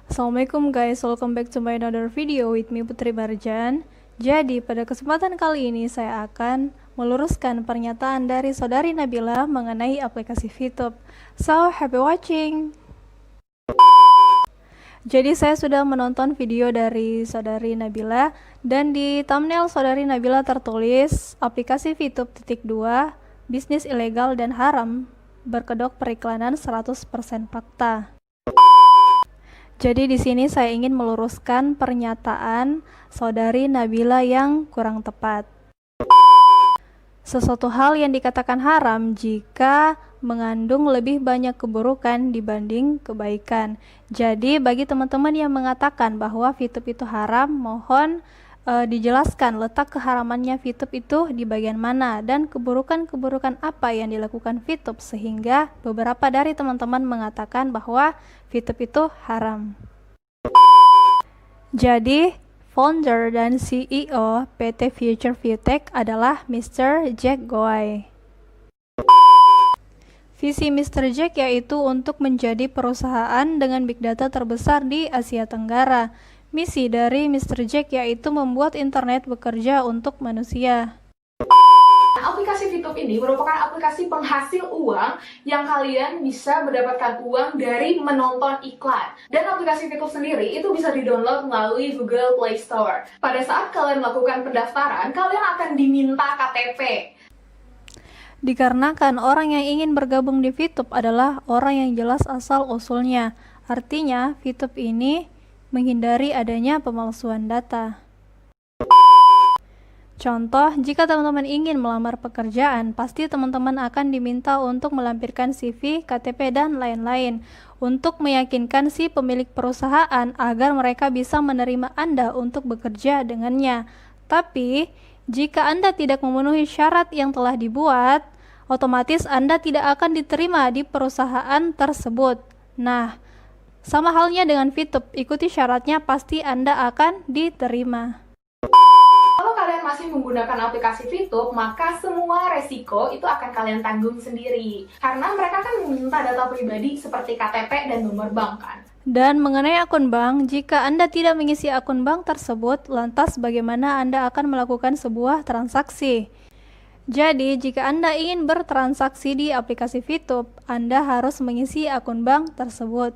Assalamualaikum guys, welcome back to my another video with me Putri Barjan. Jadi pada kesempatan kali ini saya akan meluruskan pernyataan dari saudari Nabila mengenai aplikasi VTube. So happy watching. Jadi saya sudah menonton video dari saudari Nabila dan di thumbnail saudari Nabila tertulis aplikasi VTube _2 bisnis ilegal dan haram berkedok periklanan 100% fakta. Jadi di sini saya ingin meluruskan pernyataan saudari Nabila yang kurang tepat. Sesuatu hal yang dikatakan haram jika mengandung lebih banyak keburukan dibanding kebaikan. Jadi bagi teman-teman yang mengatakan bahwa VTube itu haram, mohon dijelaskan letak keharamannya VTube itu di bagian mana dan keburukan-keburukan apa yang dilakukan VTube sehingga beberapa dari teman-teman mengatakan bahwa VTube itu haram. Jadi founder dan CEO PT Future Viewtech adalah Mr. Jack Goy. Visi Mr. Jack yaitu untuk menjadi perusahaan dengan big data terbesar di Asia Tenggara. Misi dari Mr. Jack yaitu membuat internet bekerja untuk manusia. Aplikasi VTube ini merupakan aplikasi penghasil uang yang kalian bisa mendapatkan uang dari menonton iklan. Dan aplikasi VTube sendiri itu bisa di-download melalui Google Play Store. Pada saat kalian melakukan pendaftaran, kalian akan diminta KTP. Dikarenakan orang yang ingin bergabung di VTube adalah orang yang jelas asal-usulnya. Artinya, VTube ini menghindari adanya pemalsuan data. Contoh, jika teman-teman ingin melamar pekerjaan, pasti teman-teman akan diminta untuk melampirkan CV, KTP, dan lain-lain untuk meyakinkan si pemilik perusahaan agar mereka bisa menerima Anda untuk bekerja dengannya. Tapi, jika Anda tidak memenuhi syarat yang telah dibuat, otomatis Anda tidak akan diterima di perusahaan tersebut. Nah, sama halnya dengan VTube, ikuti syaratnya pasti Anda akan diterima. Kalau kalian masih menggunakan aplikasi VTube, maka semua resiko itu akan kalian tanggung sendiri. Karena mereka kan meminta data pribadi seperti KTP dan nomor bank kan. Dan mengenai akun bank, jika Anda tidak mengisi akun bank tersebut, lantas bagaimana Anda akan melakukan sebuah transaksi? Jadi, jika Anda ingin bertransaksi di aplikasi VTube, Anda harus mengisi akun bank tersebut.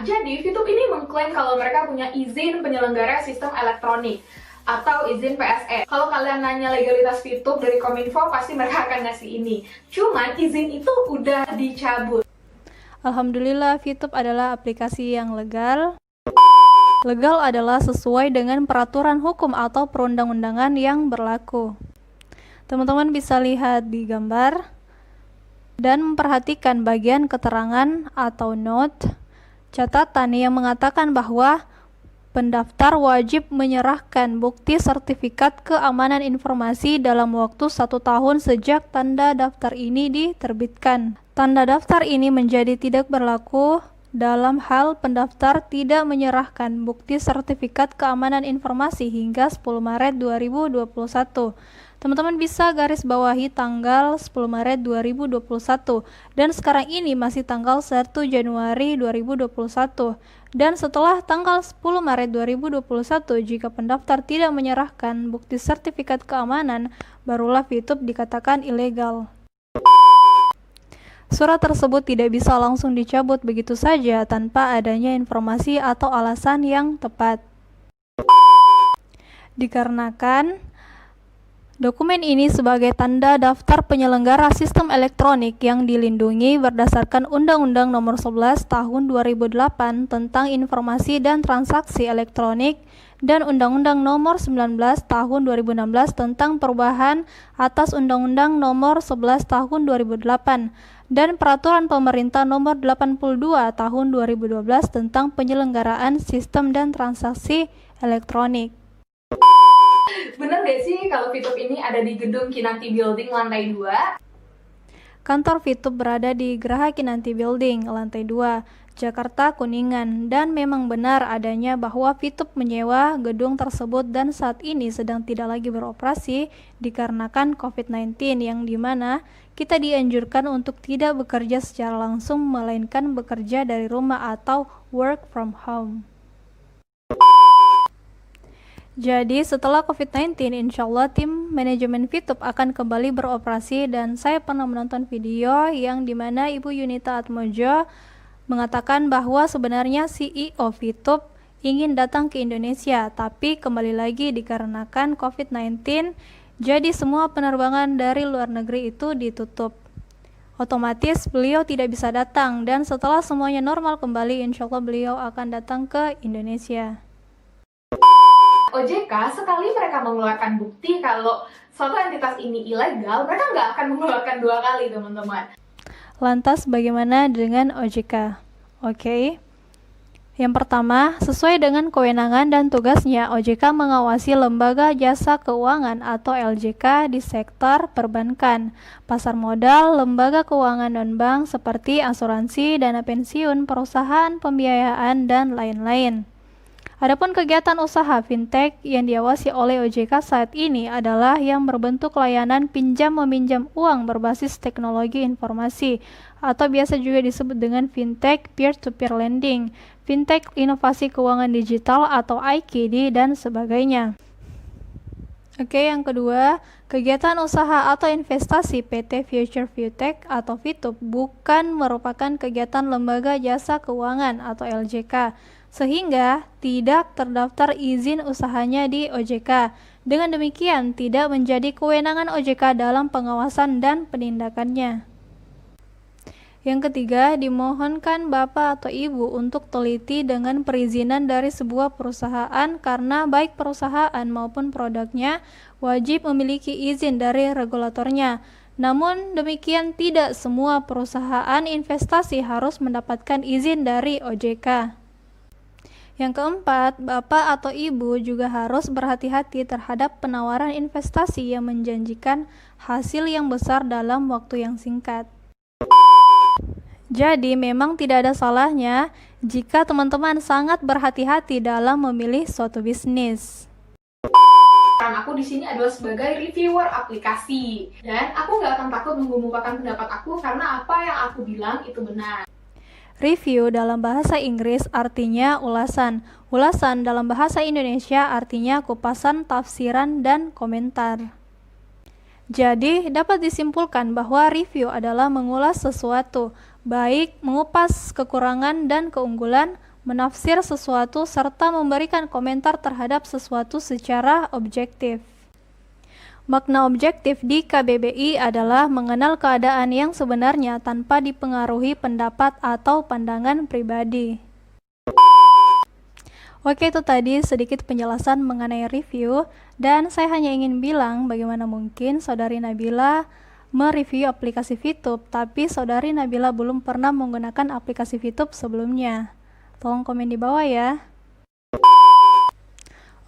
Jadi, VTube ini mengklaim kalau mereka punya izin penyelenggara sistem elektronik atau izin PSE. Kalau kalian nanya legalitas VTube dari Kominfo, pasti mereka akan ngasih ini. Cuman izin itu udah dicabut. Alhamdulillah, VTube adalah aplikasi yang legal. Legal adalah sesuai dengan peraturan hukum atau perundang-undangan yang berlaku. Teman-teman bisa lihat di gambar dan memperhatikan bagian keterangan atau note catatan yang mengatakan bahwa pendaftar wajib menyerahkan bukti sertifikat keamanan informasi dalam waktu 1 tahun sejak tanda daftar ini diterbitkan. Tanda daftar ini menjadi tidak berlaku dalam hal pendaftar tidak menyerahkan bukti sertifikat keamanan informasi hingga 10 Maret 2021. Teman-teman bisa garis bawahi tanggal 10 Maret 2021 dan sekarang ini masih tanggal 1 Januari 2021. Dan setelah tanggal 10 Maret 2021 jika pendaftar tidak menyerahkan bukti sertifikat keamanan, barulah VTube dikatakan ilegal. Surat tersebut tidak bisa langsung dicabut begitu saja tanpa adanya informasi atau alasan yang tepat. Dikarenakan dokumen ini sebagai tanda daftar penyelenggara sistem elektronik yang dilindungi berdasarkan Undang-Undang Nomor 11 Tahun 2008 tentang Informasi dan Transaksi Elektronik dan Undang-Undang Nomor 19 Tahun 2016 tentang perubahan atas Undang-Undang Nomor 11 Tahun 2008 dan Peraturan Pemerintah Nomor 82 Tahun 2012 tentang penyelenggaraan sistem dan transaksi elektronik. Bener gak sih kalau VTube ini ada di gedung Kinanti Building lantai 2? Kantor VTube berada di Geraha Kinanti Building lantai 2. Jakarta Kuningan, dan memang benar adanya bahwa Fitup menyewa gedung tersebut dan saat ini sedang tidak lagi beroperasi dikarenakan COVID-19 yang dimana kita dianjurkan untuk tidak bekerja secara langsung melainkan bekerja dari rumah atau work from home. Jadi setelah COVID-19, insya Allah tim manajemen Fitup akan kembali beroperasi dan saya pernah menonton video yang dimana Ibu Yunita Atmojo mengatakan bahwa sebenarnya CEO Fitup ingin datang ke Indonesia, tapi kembali lagi dikarenakan COVID-19, jadi semua penerbangan dari luar negeri itu ditutup. Otomatis beliau tidak bisa datang dan setelah semuanya normal kembali, insya Allah beliau akan datang ke Indonesia. OJK sekali mereka mengeluarkan bukti kalau suatu entitas ini ilegal, mereka nggak akan mengeluarkan 2 kali, teman-teman. Lantas bagaimana dengan OJK? Oke. Yang pertama, sesuai dengan kewenangan dan tugasnya, OJK mengawasi lembaga jasa keuangan atau LJK di sektor perbankan, pasar modal, lembaga keuangan non-bank seperti asuransi, dana pensiun, perusahaan, pembiayaan, dan lain-lain. Adapun kegiatan usaha fintech yang diawasi oleh OJK saat ini adalah yang berbentuk layanan pinjam-meminjam uang berbasis teknologi informasi atau biasa juga disebut dengan fintech peer-to-peer lending, fintech inovasi keuangan digital atau IKD, dan sebagainya. Oke, yang kedua, kegiatan usaha atau investasi PT Future Viewtech atau Fitup bukan merupakan kegiatan lembaga jasa keuangan atau LJK, sehingga tidak terdaftar izin usahanya di OJK. Dengan demikian, tidak menjadi kewenangan OJK dalam pengawasan dan penindakannya. Yang ketiga, dimohonkan Bapak atau Ibu untuk teliti dengan perizinan dari sebuah perusahaan karena baik perusahaan maupun produknya wajib memiliki izin dari regulatornya. Namun demikian tidak semua perusahaan investasi harus mendapatkan izin dari OJK. Yang keempat, Bapak atau Ibu juga harus berhati-hati terhadap penawaran investasi yang menjanjikan hasil yang besar dalam waktu yang singkat. Jadi memang tidak ada salahnya jika teman-teman sangat berhati-hati dalam memilih suatu bisnis. Peran aku di sini adalah sebagai reviewer aplikasi dan aku nggak akan takut mengumumkan pendapat aku karena apa yang aku bilang itu benar. Review dalam bahasa Inggris artinya ulasan. Ulasan dalam bahasa Indonesia artinya kupasan, tafsiran, dan komentar. Jadi, dapat disimpulkan bahwa review adalah mengulas sesuatu, baik mengupas kekurangan dan keunggulan, menafsir sesuatu, serta memberikan komentar terhadap sesuatu secara objektif. Makna objektif di KBBI adalah mengenal keadaan yang sebenarnya tanpa dipengaruhi pendapat atau pandangan pribadi. Oke, itu tadi sedikit penjelasan mengenai review, dan saya hanya ingin bilang bagaimana mungkin Saudari Nabila mereview aplikasi Fitup, tapi Saudari Nabila belum pernah menggunakan aplikasi Fitup sebelumnya. Tolong komen di bawah ya.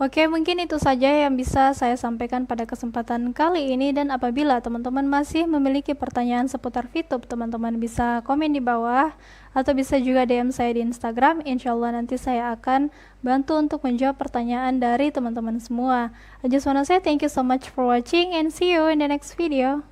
Oke, mungkin itu saja yang bisa saya sampaikan pada kesempatan kali ini, dan apabila teman-teman masih memiliki pertanyaan seputar Fitup, teman-teman bisa komen di bawah atau bisa juga DM saya di Instagram. Insya Allah nanti saya akan bantu untuk menjawab pertanyaan dari teman-teman semua. I just wanna say thank you so much for watching and see you in the next video.